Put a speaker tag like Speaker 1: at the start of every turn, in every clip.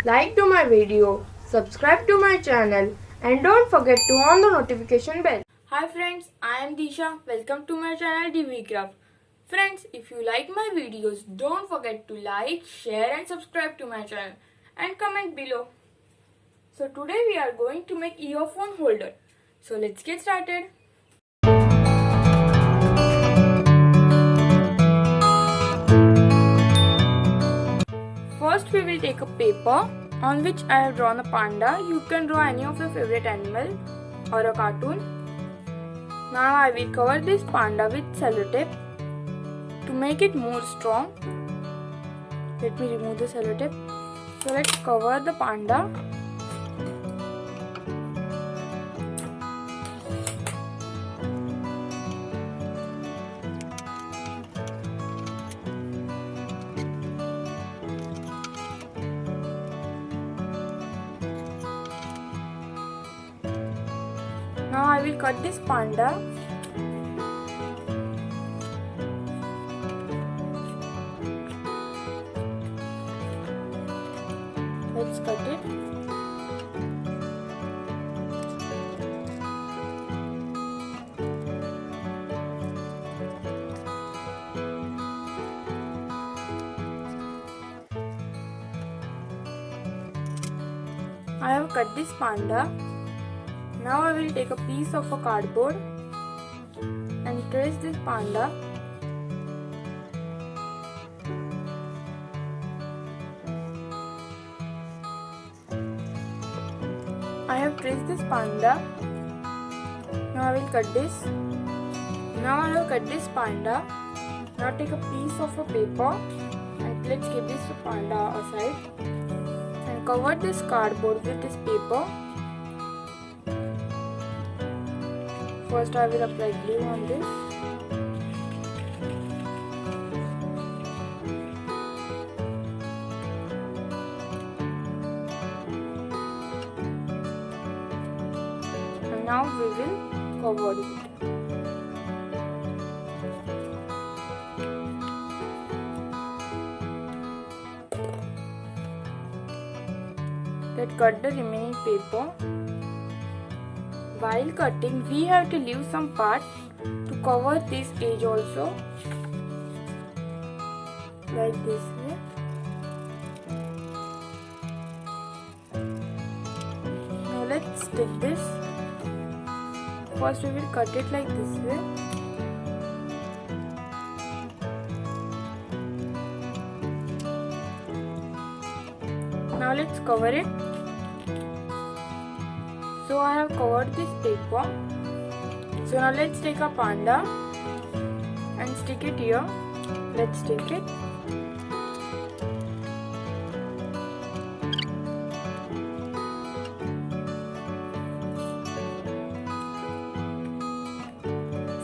Speaker 1: like to my video, subscribe to my channel and don't forget to on the notification bell. Hi friends, I am Disha. Welcome to my channel DVCraft. Friends, if you like my videos, don't forget to like, share and subscribe to my channel and comment below. So today we are going to make earphone holder. So let's get started. First we will take a paper on which I have drawn a panda. You can draw any of your favorite animal or a cartoon. Now I will cover this panda with sellotape to make it more strong. Let me remove the sellotape. So let's cover the panda. Now I will cut this panda. Let's cut it. I have cut this panda. Now I will take a piece of a cardboard and trace this panda. I have traced this panda. Now I will cut this. Now I have cut this panda. Now take a piece of a paper and let's keep this panda aside and cover this cardboard with this paper. First I will apply glue on this. And now we will cover it. Let's cut the remaining paper. While cutting, we have to leave some part to cover this edge also, like this way. Now let's stick this. First we will cut it like this way. Now let's cover it. So I have covered this paper. So now let's take a panda and stick it here. Let's stick it.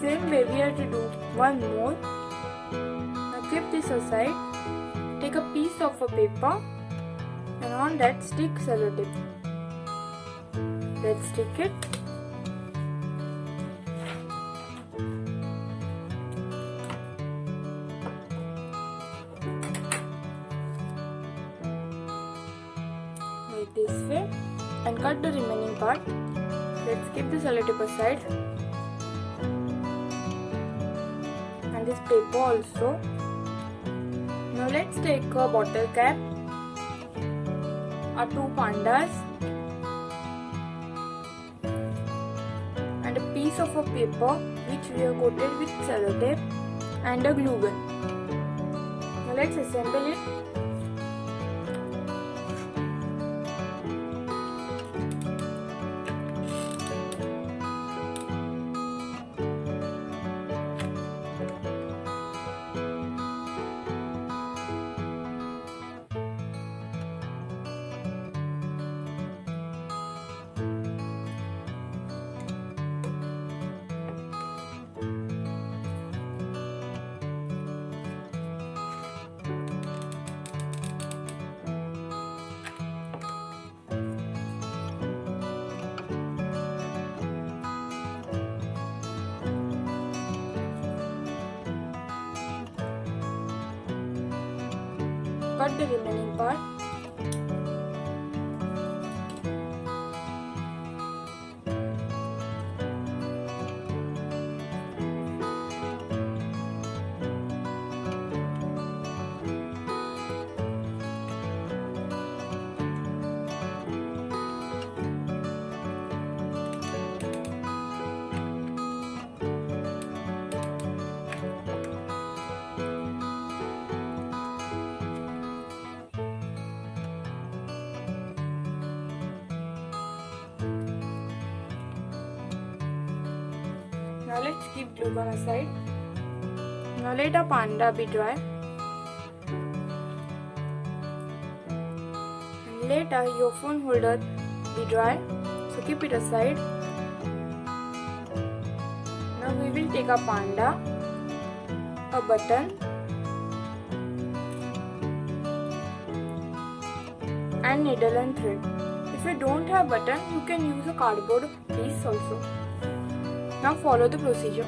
Speaker 1: Same way we have to do one more. Now keep this aside. Take a piece of a paper and on that stick sellotape. Let's stick it. Like this way and cut the remaining part. Let's keep the sellotape aside and this paper also. Now let's take a bottle cap or two pandas and a piece of a paper which we have coated with sellotape and a glue gun. Now let's assemble it. cut the remaining part. Now let's keep glue gun aside. Now let our panda be dry. And let our earphone holder be dry. So keep it aside. Now we will take a panda, a button, and needle and thread. If you don't have button, you can use a cardboard piece also. Now follow the procedure.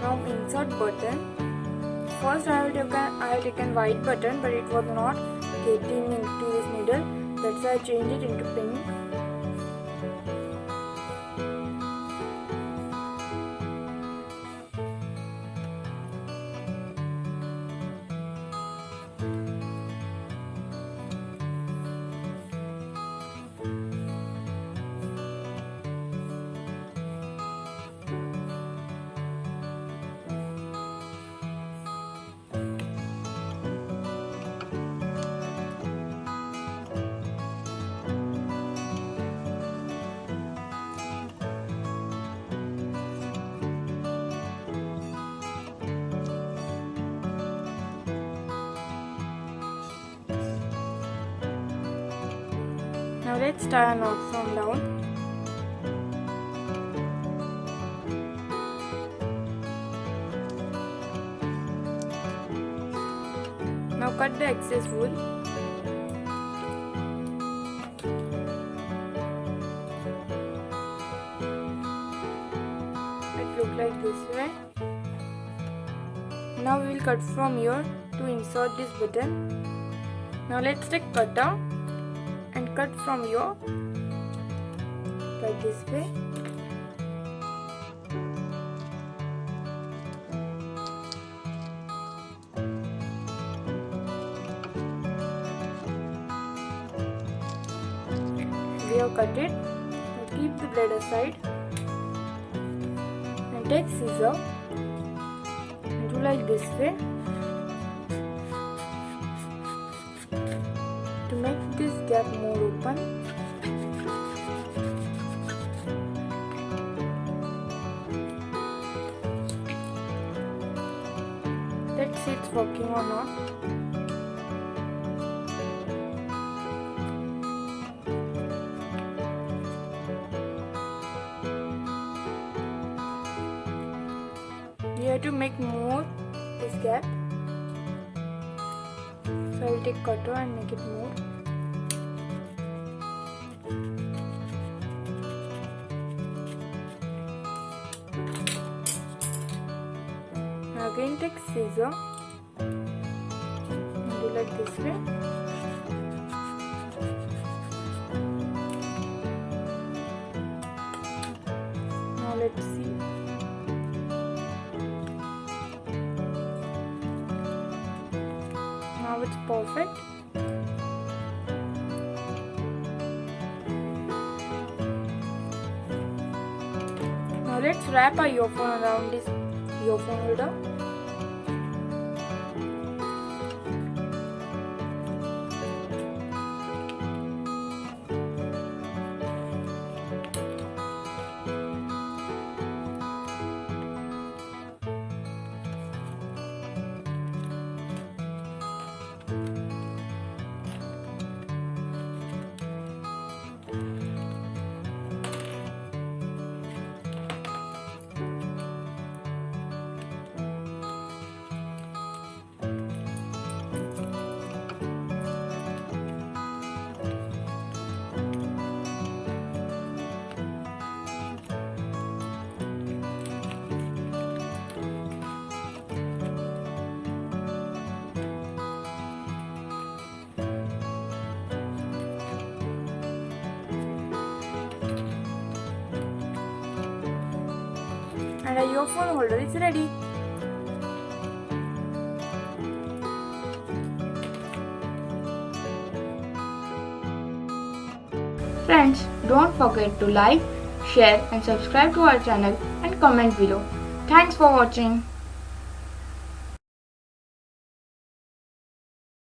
Speaker 1: Now insert button. First I have taken white button, but it was not getting into this needle. That's why I changed it into pink. Now let's tie a knot from down. Now cut the excess wool. It looks like this way. Now we will cut from here to insert this button. Now let's take cutter and cut from here like this way. We have cut it. Now keep the blade aside and take scissor and do like this way to make this gap more open. Let's see it's working or not. We have to make more this gap. So I will take cutter and make it more. Now again take scissor and do like this way. Now let's see. Now it's perfect. Now let's wrap our earphone around this earphone holder. and a earphone holder is ready. Friends, don't forget to like, share and subscribe to our channel and comment below. Thanks for watching.